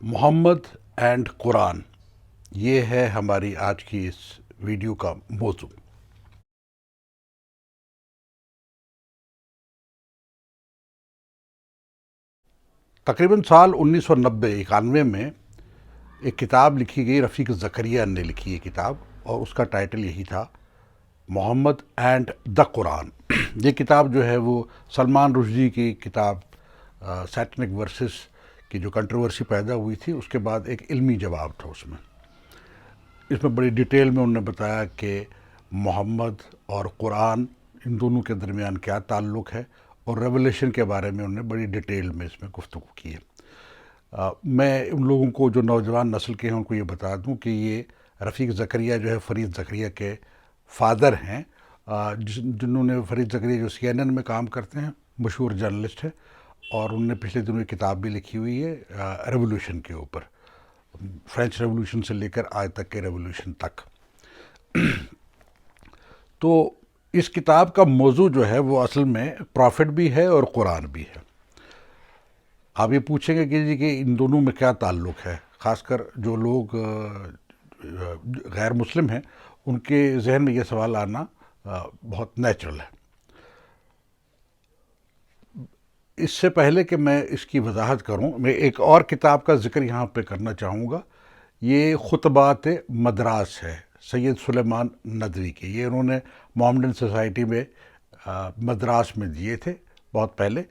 محمد and قرآن، یہ ہے ہماری آج کی اس ویڈیو کا موضوع۔ تقریباً سال 1990-91 میں ایک کتاب لکھی گئی، رفیق زکریا نے لکھی یہ کتاب، اور اس کا ٹائٹل یہی تھا، محمد اینڈ دا قرآن۔ یہ کتاب جو ہے وہ سلمان رشدی کی کتاب سیٹنک ورسز کی جو کنٹروورسی پیدا ہوئی تھی، اس کے بعد ایک علمی جواب تھا اس میں بڑی ڈیٹیل میں انہوں نے بتایا کہ محمد اور قرآن ان دونوں کے درمیان کیا تعلق ہے، اور ریولیشن کے بارے میں انہوں نے بڑی ڈیٹیل میں اس میں گفتگو کی ہے۔ میں ان لوگوں کو جو نوجوان نسل کے ہیں ان کو یہ بتا دوں کہ یہ رفیق زکریا جو ہے فرید زکریا کے فادر ہیں، جنہوں نے فرید زکریا جو CNN میں کام کرتے ہیں، مشہور جرنلسٹ ہے، اور انہوں نے پچھلے دنوں ایک کتاب بھی لکھی ہوئی ہے ریولوشن کے اوپر، فرینچ ریولوشن سے لے کر آج تک کے ریولوشن تک۔ تو اس کتاب کا موضوع جو ہے وہ اصل میں پروفٹ بھی ہے اور قرآن بھی ہے۔ آپ یہ پوچھیں گے کہ جی کہ ان دونوں میں کیا تعلق ہے، خاص کر جو لوگ غیر مسلم ہیں ان کے ذہن میں یہ سوال آنا بہت نیچرل ہے۔ اس سے پہلے کہ میں اس کی وضاحت کروں، میں ایک اور کتاب کا ذکر یہاں پہ کرنا چاہوں گا۔ یہ خطبات مدراس ہے، سید سلیمان ندوی کے۔ یہ انہوں نے محمدن سوسائٹی میں مدراس میں دیے تھے بہت پہلے،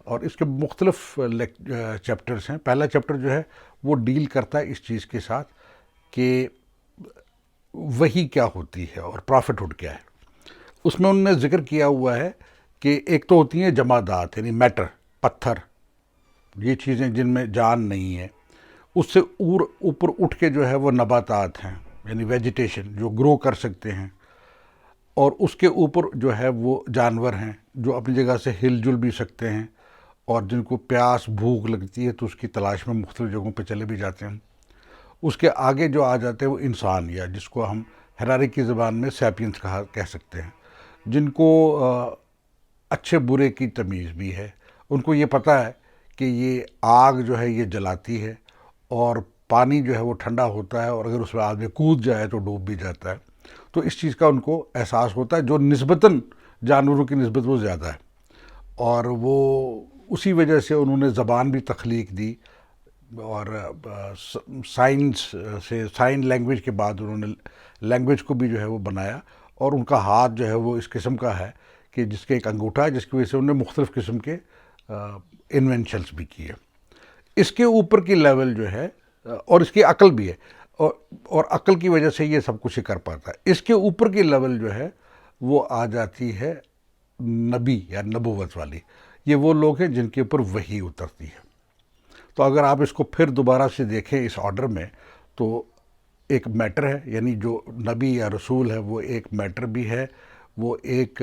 اور اس کے مختلف چیپٹرز ہیں۔ پہلا چیپٹر جو ہے وہ ڈیل کرتا ہے اس چیز کے ساتھ کہ وحی کیا ہوتی ہے اور پرافٹ ہوڈ کیا ہے۔ اس میں انہوں نے ذکر کیا ہوا ہے کہ ایک تو ہوتی ہیں جمادات، یعنی میٹر، پتھر، یہ چیزیں جن میں جان نہیں ہے۔ اس سے اوپر اٹھ کے جو ہے وہ نباتات ہیں، یعنی ویجیٹیشن جو گرو کر سکتے ہیں، اور اس کے اوپر جو ہے وہ جانور ہیں جو اپنی جگہ سے ہل جل بھی سکتے ہیں، اور جن کو پیاس بھوک لگتی ہے تو اس کی تلاش میں مختلف جگہوں پہ چلے بھی جاتے ہیں۔ اس کے آگے جو آ جاتے ہیں وہ انسان، یا جس کو ہم ہیرارکی کی زبان میں سیپینس کہہ سکتے ہیں، جن کو اچھے برے کی تمیز بھی ہے۔ ان کو یہ پتہ ہے کہ یہ آگ جو ہے یہ جلاتی ہے، اور پانی جو ہے وہ ٹھنڈا ہوتا ہے، اور اگر اس میں آدمی کود جائے تو ڈوب بھی جاتا ہے۔ تو اس چیز کا ان کو احساس ہوتا ہے، جو نسبتاً جانوروں کی نسبت وہ زیادہ ہے، اور وہ اسی وجہ سے انہوں نے زبان بھی تخلیق دی، اور سائنس سے سائن لینگویج کے بعد انہوں نے لینگویج کو بھی جو ہے وہ بنایا، اور ان کا ہاتھ جو ہے وہ اس قسم کا ہے کہ جس کے ایک انگوٹھا ہے، جس کی وجہ سے انہوں نے مختلف قسم کے انوینشنز بھی کیے۔ اس کے اوپر کی لیول جو ہے، اور اس کی عقل بھی ہے، اور عقل کی وجہ سے یہ سب کچھ کر پاتا ہے۔ اس کے اوپر کی لیول جو ہے وہ آ جاتی ہے نبی یا نبوت والی۔ یہ وہ لوگ ہیں جن کے اوپر وحی اترتی ہے۔ تو اگر آپ اس کو پھر دوبارہ سے دیکھیں اس آرڈر میں، تو ایک میٹر ہے، یعنی جو نبی یا رسول ہے وہ ایک میٹر بھی ہے، وہ ایک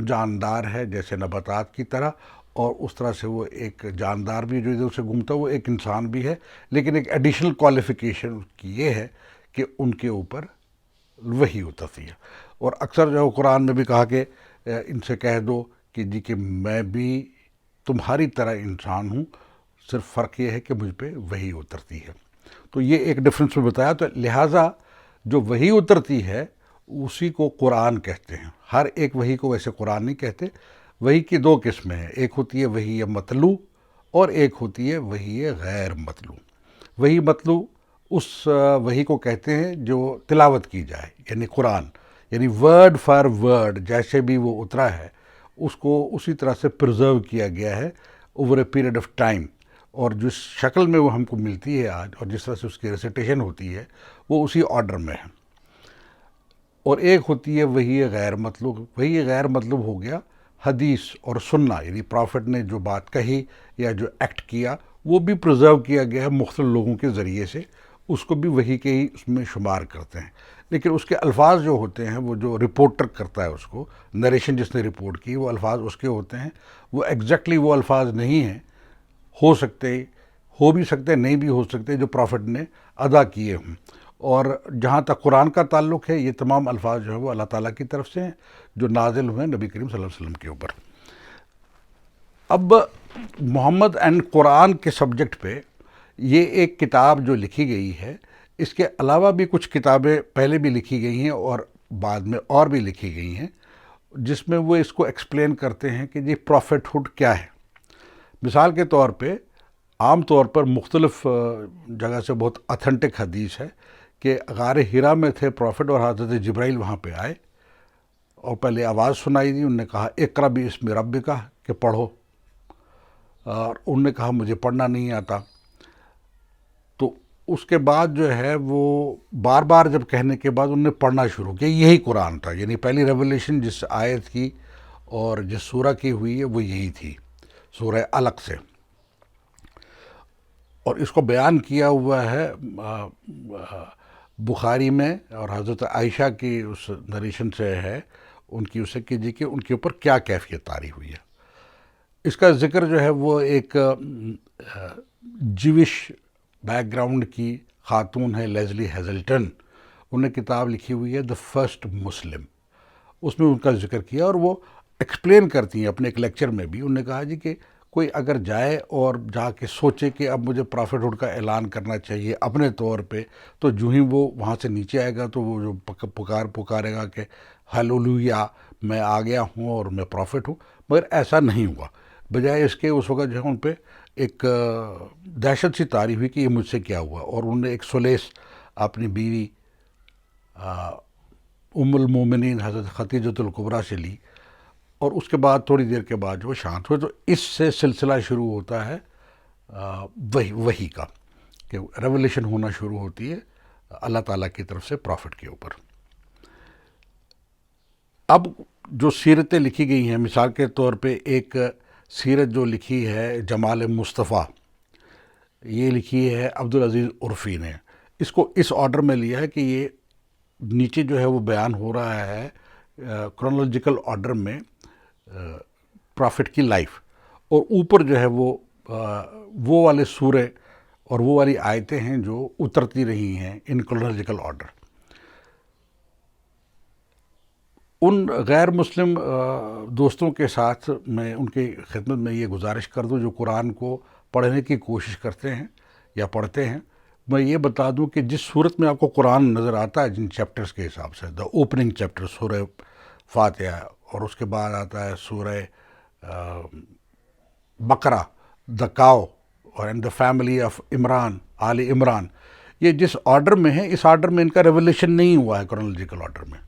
جاندار ہے جیسے نباتات کی طرح، اور اس طرح سے وہ ایک جاندار بھی جو ادھر سے گھومتا ہے، وہ ایک انسان بھی ہے، لیکن ایک ایڈیشنل کوالیفیکیشن کی یہ ہے کہ ان کے اوپر وحی اترتی ہے۔ اور اکثر جو قرآن میں بھی کہا کہ ان سے کہہ دو کہ جی کہ میں بھی تمہاری طرح انسان ہوں، صرف فرق یہ ہے کہ مجھ پہ وحی اترتی ہے۔ تو یہ ایک ڈفرینس میں بتایا، تو لہٰذا جو وحی اترتی ہے اسی کو قرآن کہتے ہیں۔ ہر ایک وحی کو ویسے قرآن نہیں کہتے۔ وحی کی دو قسمیں ہیں، ایک ہوتی ہے وحی مطلوع، اور ایک ہوتی ہے وحی غیر مطلوع۔ وحی مطلوع اس وحی کو کہتے ہیں جو تلاوت کی جائے، یعنی قرآن، یعنی ورڈ فار ورڈ جیسے بھی وہ اترا ہے اس کو اسی طرح سے پرزرو کیا گیا ہے over a period of time, اور جس شکل میں وہ ہم کو ملتی ہے آج، اور جس طرح سے اس کی ریسیٹیشن ہوتی ہے وہ اسی آرڈر میں ہے۔ اور ایک ہوتی ہے وحی غیر مطلوب۔ وحی غیر مطلوب ہو گیا حدیث اور سننا، یعنی پرافٹ نے جو بات کہی یا جو ایکٹ کیا وہ بھی پرزرو کیا گیا ہے مختلف لوگوں کے ذریعے سے، اس کو بھی وحی کے ہی اس میں شمار کرتے ہیں۔ لیکن اس کے الفاظ جو ہوتے ہیں، وہ جو رپورٹر کرتا ہے اس کو، نریشن جس نے رپورٹ کی، وہ الفاظ اس کے ہوتے ہیں، وہ ایگزیکٹلی وہ الفاظ نہیں ہیں، ہو بھی سکتے نہیں بھی ہو سکتے جو پرافٹ نے ادا کیے ہوں۔ اور جہاں تک قرآن کا تعلق ہے، یہ تمام الفاظ جو ہیں وہ اللہ تعالیٰ کی طرف سے ہیں جو نازل ہوئے ہیں نبی کریم صلی اللہ علیہ وسلم کے اوپر۔ اب محمد اینڈ قرآن کے سبجیکٹ پہ یہ ایک کتاب جو لکھی گئی ہے، اس کے علاوہ بھی کچھ کتابیں پہلے بھی لکھی گئی ہیں اور بعد میں اور بھی لکھی گئی ہیں، جس میں وہ اس کو ایکسپلین کرتے ہیں کہ یہ پروفٹ ہوڈ کیا ہے۔ مثال کے طور پہ عام طور پر مختلف جگہ سے بہت اتھینٹک حدیث ہے کہ غار حرا میں تھے پروفٹ اور حضرت جبرائیل وہاں پہ آئے اور پہلے آواز سنائی دی، انہوں نے کہا اقرا باسم ربک کہ پڑھو، اور انہوں نے کہا مجھے پڑھنا نہیں آتا۔ تو اس کے بعد جو ہے وہ بار بار جب کہنے کے بعد انہوں نے پڑھنا شروع کیا، یہی قرآن تھا، یعنی پہلی ریولیشن جس آیت کی اور جس سورہ کی ہوئی ہے وہ یہی تھی، سورہ علق سے۔ اور اس کو بیان کیا ہوا ہے بخاری میں، اور حضرت عائشہ کی اس نریشن سے ہے ان کی، اسے کہ جی کہ ان کے اوپر کیا کیفیت طاری ہوئی ہے۔ اس کا ذکر جو ہے وہ ایک جیوش بیک گراؤنڈ کی خاتون ہے لیزلی ہیزلٹن، انہوں نے کتاب لکھی ہوئی ہے دا فرسٹ مسلم، اس میں ان کا ذکر کیا اور وہ ایکسپلین کرتی ہیں اپنے ایک لیکچر میں بھی۔ انہوں نے کہا جی کہ کوئی اگر جائے اور جا کے سوچے کہ اب مجھے پروفٹ ہوڈ کا اعلان کرنا چاہیے اپنے طور پہ، تو جو ہی وہ وہاں سے نیچے آئے گا تو وہ جو پکارے گا کہ ہیلولویا میں آ گیا ہوں اور میں پروفٹ ہوں، مگر ایسا نہیں ہوا۔ بجائے اس کے اس وقت جو ہے ان پہ ایک دہشت سی طاری ہوئی کہ یہ مجھ سے کیا ہوا، اور انہوں نے ایک سلیس اپنی بیوی ام المومنین حضرت خدیجۃ الکبریٰ سے لی، اور اس کے بعد تھوڑی دیر کے بعد وہ شانت ہوئے۔ تو اس سے سلسلہ شروع ہوتا ہے وحی کا، کہ ریولیشن ہونا شروع ہوتی ہے اللہ تعالیٰ کی طرف سے پروفٹ کے اوپر۔ اب جو سیرتیں لکھی گئی ہیں، مثال کے طور پہ ایک سیرت جو لکھی ہے جمال مصطفیٰ، یہ لکھی ہے عبدالعزیز عرفی نے، اس کو اس آرڈر میں لیا ہے کہ یہ نیچے جو ہے وہ بیان ہو رہا ہے کرونالوجیکل آرڈر میں پرافٹ کی لائف، اور اوپر جو ہے وہ والے سورے اور وہ والی آیتیں ہیں جو اترتی رہی ہیں ان کرونالوجیکل آرڈر۔ ان غیر مسلم دوستوں کے ساتھ میں ان کی خدمت میں یہ گزارش کر دوں جو قرآن کو پڑھنے کی کوشش کرتے ہیں یا پڑھتے ہیں، میں یہ بتا دوں کہ جس صورت میں آپ کو قرآن نظر آتا ہے جن چیپٹرز کے حساب سے، دا اوپننگ چیپٹر سورہ فاتحہ، اور اس کے بعد آتا ہے سورہ بقرہ، دا کاؤ، اور دا فیملی آف عمران، آل عمران، یہ جس آرڈر میں ہے اس آرڈر میں ان کا ریولیشن نہیں ہوا ہے کرونالوجیکل آرڈر میں،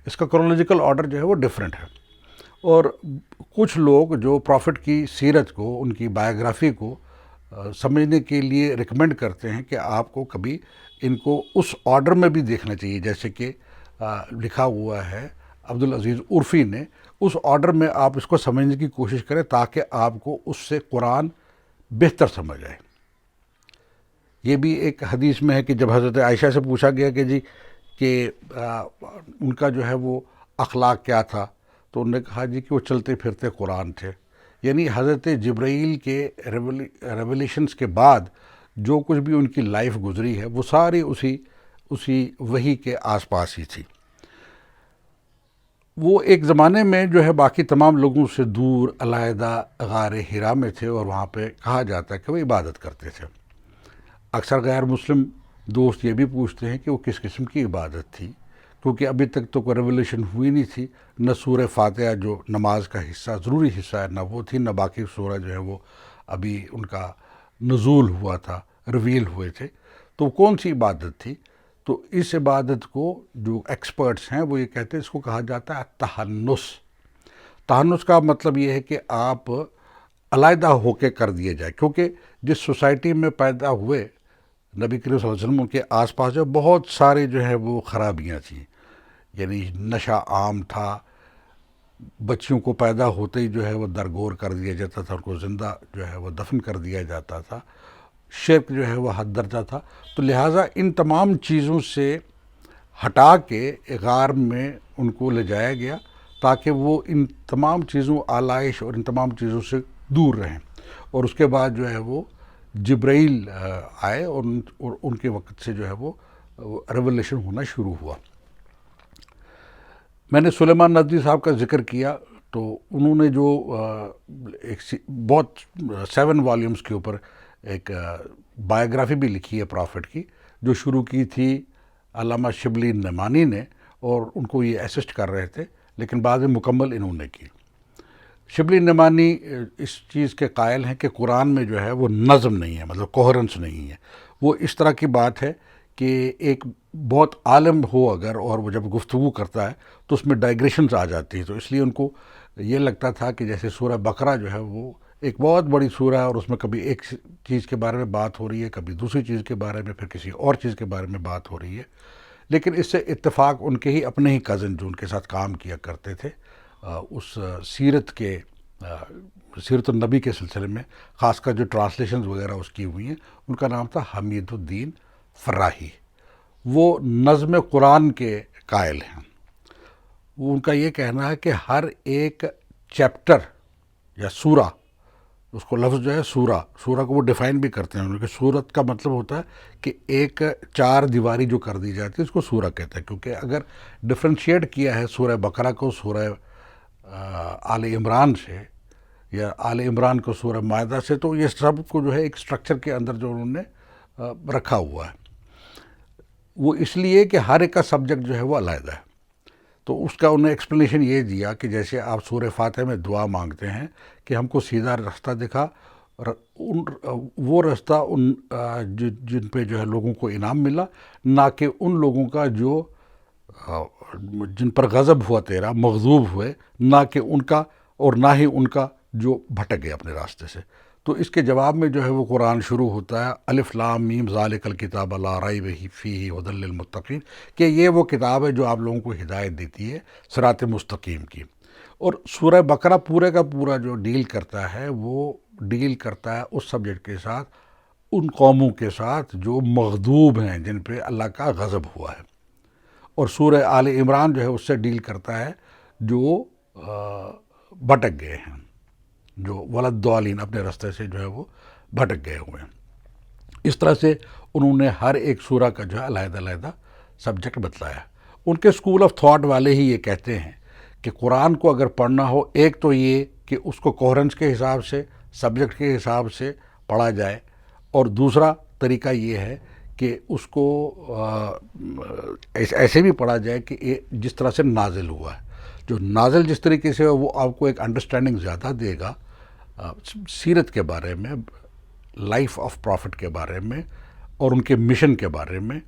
اس کا کرونالوجیکل آرڈر جو ہے وہ ڈیفرنٹ ہے۔ اور کچھ لوگ جو پروفٹ کی سیرت کو، ان کی بایوگرافی کو سمجھنے کے لیے ریکمینڈ کرتے ہیں کہ آپ کو کبھی ان کو اس آرڈر میں بھی دیکھنا چاہیے، جیسے کہ لکھا ہوا ہے عبدالعزیز عرفی نے، اس آرڈر میں آپ اس کو سمجھنے کی کوشش کریں تاکہ آپ کو اس سے قرآن بہتر سمجھ آئے۔ یہ بھی ایک حدیث میں ہے کہ جب حضرت عائشہ سے پوچھا گیا کہ جی کہ ان کا جو ہے وہ اخلاق کیا تھا، تو انہوں نے کہا جی کہ وہ چلتے پھرتے قرآن تھے، یعنی حضرت جبرائیل کے ریولیشنز کے بعد جو کچھ بھی ان کی لائف گزری ہے وہ ساری اسی وحی کے آس پاس ہی تھی۔ وہ ایک زمانے میں جو ہے باقی تمام لوگوں سے دور علیحدہ غار حرا میں تھے، اور وہاں پہ کہا جاتا ہے کہ وہ عبادت کرتے تھے۔ اکثر غیر مسلم دوست یہ بھی پوچھتے ہیں کہ وہ کس قسم کی عبادت تھی، کیونکہ ابھی تک تو کوئی ریولیشن ہوئی نہیں تھی، نہ سورہ فاتحہ جو نماز کا حصہ، ضروری حصہ ہے، نہ وہ تھی، نہ باقی سورہ جو ہے وہ ابھی ان کا نزول ہوا تھا، ریویل ہوئے تھے، تو کون سی عبادت تھی؟ تو اس عبادت کو جو ایکسپرٹس ہیں وہ یہ کہتے ہیں، اس کو کہا جاتا ہے تہنس۔ تہنس کا مطلب یہ ہے کہ آپ علیحدہ ہو کے کر دیے جائے، کیونکہ جس سوسائٹی میں پیدا ہوئے نبی کریم صلی اللہ علیہ وسلم کے آس پاس جو بہت سارے جو ہے وہ خرابیاں تھیں، یعنی نشہ عام تھا، بچیوں کو پیدا ہوتے ہی جو ہے وہ درگور کر دیا جاتا تھا، ان کو زندہ جو ہے وہ دفن کر دیا جاتا تھا، شرک جو ہے وہ حد درجہ تھا۔ تو لہٰذا ان تمام چیزوں سے ہٹا کے غار میں ان کو لے جایا گیا تاکہ وہ ان تمام چیزوں، آلائش اور ان تمام چیزوں سے دور رہیں، اور اس کے بعد جو ہے وہ جبرائیل آئے اور ان کے وقت سے جو ہے وہ ریولیشن ہونا شروع ہوا۔ میں نے سلیمان ندوی صاحب کا ذکر کیا، تو انہوں نے جو ایک بہت 7 والیومز کے اوپر ایک بایوگرافی بھی لکھی ہے پرافٹ کی، جو شروع کی تھی علامہ شبلی نعمانی نے، اور ان کو یہ اسسٹ کر رہے تھے، لیکن بعد میں مکمل انہوں نے کی۔ شبلی نعمانی اس چیز کے قائل ہیں کہ قرآن میں جو ہے وہ نظم نہیں ہے، مطلب کوہرنس نہیں ہے۔ وہ اس طرح کی بات ہے کہ ایک بہت عالم ہو اگر، اور وہ جب گفتگو کرتا ہے تو اس میں ڈائگریشنز آ جاتی ہیں، تو اس لیے ان کو یہ لگتا تھا کہ جیسے سورہ بقرہ جو ہے وہ ایک بہت بڑی سورہ ہے، اور اس میں کبھی ایک چیز کے بارے میں بات ہو رہی ہے، کبھی دوسری چیز کے بارے میں، پھر کسی اور چیز کے بارے میں بات ہو رہی ہے۔ لیکن اس سے اتفاق ان کے ہی اپنے ہی کزن جو ان کے ساتھ کام کیا کرتے تھے اس سیرت النبی کے سلسلے میں، خاص کر جو ٹرانسلیشنز وغیرہ اس کی ہوئی ہیں، ان کا نام تھا حمید الدین فراہی۔ وہ نظم قرآن کے قائل ہیں۔ وہ ان کا یہ کہنا ہے کہ ہر ایک چیپٹر یا سورہ، اس کو لفظ جو ہے سورہ کو وہ ڈیفائن بھی کرتے ہیں کہ سورت کا مطلب ہوتا ہے کہ ایک چار دیواری جو کر دی جاتی ہے اس کو سورہ کہتے ہیں، کیونکہ اگر ڈفرینشیٹ کیا ہے سورہ بقرہ کو سورہ آل عمران سے، یا آل عمران کو سورہ مائدہ سے، تو یہ سب کو جو ہے ایک سٹرکچر کے اندر جو انہوں نے رکھا ہوا ہے، وہ اس لیے کہ ہر ایک کا سبجیکٹ جو ہے وہ علیحدہ ہے۔ تو اس کا انہوں نے ایکسپلینیشن یہ دیا کہ جیسے آپ سورہ فاتحہ میں دعا مانگتے ہیں کہ ہم کو سیدھا رستہ دکھا، وہ رستہ جن پہ جو ہے لوگوں کو انعام ملا، نہ کہ ان لوگوں کا جو جن پر غضب ہوا تیرا، مغضوب ہوئے، نہ کہ ان کا، اور نہ ہی ان کا جو بھٹک گئے اپنے راستے سے۔ تو اس کے جواب میں جو ہے وہ قرآن شروع ہوتا ہے الف لام میم ذالک الکتاب لا ریب فیہ ھدی للمتقین، کہ یہ وہ کتاب ہے جو آپ لوگوں کو ہدایت دیتی ہے صراط مستقیم کی۔ اور سورہ بقرہ پورے کا پورا جو ڈیل کرتا ہے، وہ ڈیل کرتا ہے اس سبجیکٹ کے ساتھ، ان قوموں کے ساتھ جو مغضوب ہیں، جن پہ اللہ کا غضب ہوا ہے۔ اور سورہ آل عمران جو ہے اس سے ڈیل کرتا ہے جو بھٹک گئے ہیں، جو ولدالین اپنے راستے سے جو ہے وہ بھٹک گئے ہوئے ہیں۔ اس طرح سے انہوں نے ہر ایک سورہ کا جو ہے علیحدہ علیحدہ سبجیکٹ بتلایا۔ ان کے اسکول آف تھاٹ والے ہی یہ کہتے ہیں کہ قرآن کو اگر پڑھنا ہو، ایک تو یہ کہ اس کو کوہرنس کے حساب سے، سبجیکٹ کے حساب سے پڑھا جائے، اور دوسرا طریقہ یہ ہے کہ اس کو ایسے بھی پڑھا جائے کہ جس طرح سے نازل ہوا ہے، جو نازل جس طریقے سے وہ آپ کو ایک انڈرسٹینڈنگ زیادہ دے گا سیرت کے بارے میں، لائف آف پرافٹ کے بارے میں، اور ان کے مشن کے بارے میں،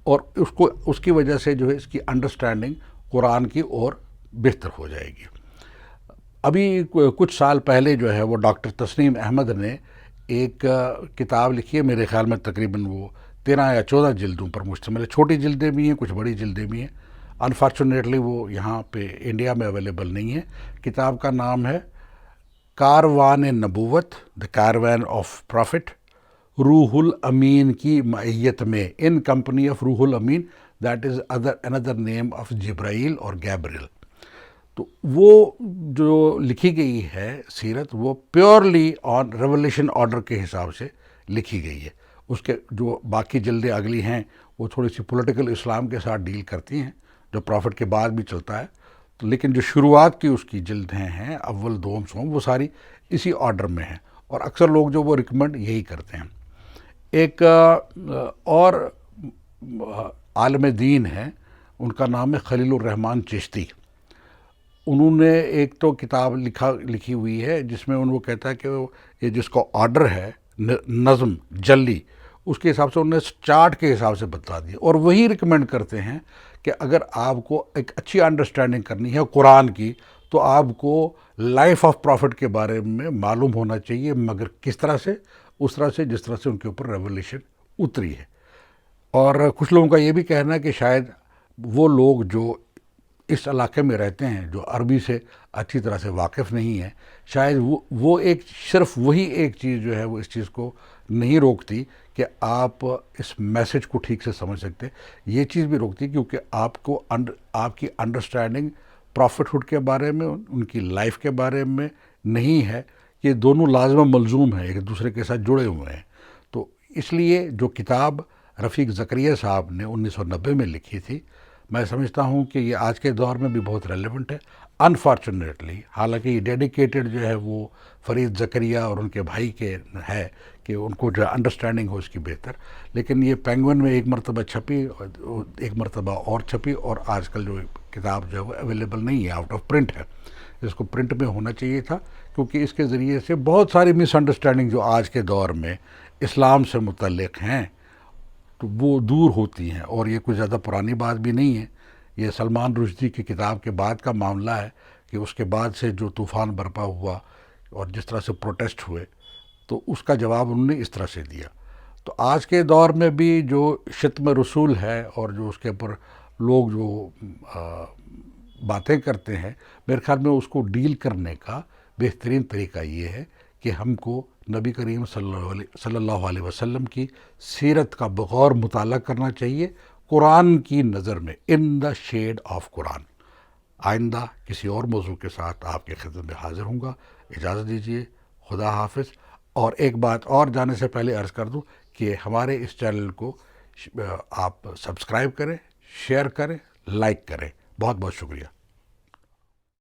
اور اس کی وجہ سے جو ہے اس کی انڈرسٹینڈنگ قرآن کی اور بہتر ہو جائے گی۔ ابھی کچھ سال پہلے جو ہے وہ ڈاکٹر تسنیم احمد نے ایک کتاب لکھی ہے، میرے خیال میں تقریباً وہ 13 یا 14 جلدوں پر مشتمل ہے، چھوٹی جلدیں بھی ہیں، کچھ بڑی جلدیں بھی ہیں۔ انفارچونیٹلی وہ یہاں پہ انڈیا میں اویلیبل نہیں ہے۔ کتاب کا نام ہے کاروان نبوت، دا کاروان آف پرافٹ، روح الامین کی معیت میں، ان کمپنی آف روح الامین، that is another name of جبرائیل اور گیبریل۔ تو وہ جو لکھی گئی ہے سیرت، وہ پیورلی آن ریولیشن آرڈر کے حساب سے لکھی گئی ہے۔ اس کے جو باقی جلدیں اگلی ہیں وہ تھوڑی سی پولیٹیکل اسلام کے ساتھ ڈیل کرتی ہیں، جو پرافٹ کے بعد بھی چلتا ہے، تو لیکن جو شروعات کی اس کی جلدیں ہیں، اول دوم سوم، وہ ساری اسی آرڈر میں ہیں، اور اکثر لوگ جو وہ ریکمنڈ یہی کرتے ہیں۔ ایک اور عالم دین ہے، ان کا نام ہے خلیل الرحمن چشتی۔ انہوں نے ایک تو کتاب لکھی ہوئی ہے جس میں وہ کہتا ہے کہ یہ جس کا آرڈر ہے نظم جلی، اس کے حساب سے انہوں نے چارٹ کے حساب سے بتا دیا، اور وہی ریکمینڈ کرتے ہیں کہ اگر آپ کو ایک اچھی انڈرسٹینڈنگ کرنی ہے قرآن کی، تو آپ کو لائف آف پرافٹ کے بارے میں معلوم ہونا چاہیے، مگر کس طرح سے؟ اس طرح سے جس طرح سے ان کے اوپر ریولیشن اتری ہے۔ اور کچھ لوگوں کا یہ بھی کہنا ہے کہ شاید وہ لوگ جو اس علاقے میں رہتے ہیں، جو عربی سے اچھی طرح سے واقف نہیں ہیں، شاید وہ ایک صرف وہی ایک چیز جو ہے وہ اس چیز کو نہیں روکتی کہ آپ اس میسج کو ٹھیک سے سمجھ سکتے، یہ چیز بھی روکتی کیونکہ آپ کی انڈرسٹینڈنگ پرافٹ ہوڈ کے بارے میں، ان کی لائف کے بارے میں نہیں ہے۔ یہ دونوں لازم و ملزوم ہیں، ایک دوسرے کے ساتھ جڑے ہوئے ہیں۔ تو اس لیے جو کتاب رفیق زکریا صاحب نے 1990 میں لکھی تھی، میں سمجھتا ہوں کہ یہ آج کے دور میں بھی بہت ریلیونٹ ہے۔ انفارچونیٹلی، حالانکہ یہ ڈیڈیکیٹڈ جو ہے وہ فرید زکریا اور ان کے بھائی کے ہے کہ ان کو جو انڈرسٹینڈنگ ہو اس کی بہتر. لیکن یہ پینگوئن میں ایک مرتبہ چھپی، ایک مرتبہ اور چھپی، اور آج کل جو کتاب جو ہے وہ اویلیبل نہیں ہے، آؤٹ آف پرنٹ ہے. اس کو پرنٹ میں ہونا چاہیے تھا، کیونکہ اس کے ذریعے سے بہت ساری مس انڈرسٹینڈنگ جو آج کے دور میں اسلام سے متعلق ہیں تو وہ دور ہوتی ہیں. اور یہ کوئی زیادہ پرانی بات بھی نہیں ہے، یہ سلمان رشدی کی کتاب کے بعد کا معاملہ ہے کہ اس کے بعد سے جو طوفان برپا ہوا اور جس طرح سے پروٹیسٹ ہوئے تو اس کا جواب انہوں نے اس طرح سے دیا. تو آج کے دور میں بھی جو شتم رسول ہے اور جو اس کے اوپر لوگ جو باتیں کرتے ہیں، میرے خیال میں اس کو ڈیل کرنے کا بہترین طریقہ یہ ہے کہ ہم کو نبی کریم صلی اللہ علیہ وسلم کی سیرت کا بغور مطالعہ کرنا چاہیے قرآن کی نظر میں، ان دا شیڈ آف قرآن. آئندہ کسی اور موضوع کے ساتھ آپ کی خدمت میں حاضر ہوں گا. اجازت دیجیے، خدا حافظ. اور ایک بات اور جانے سے پہلے عرض کر دوں کہ ہمارے اس چینل کو آپ سبسکرائب کریں، شیئر کریں، لائک کریں. بہت بہت شکریہ.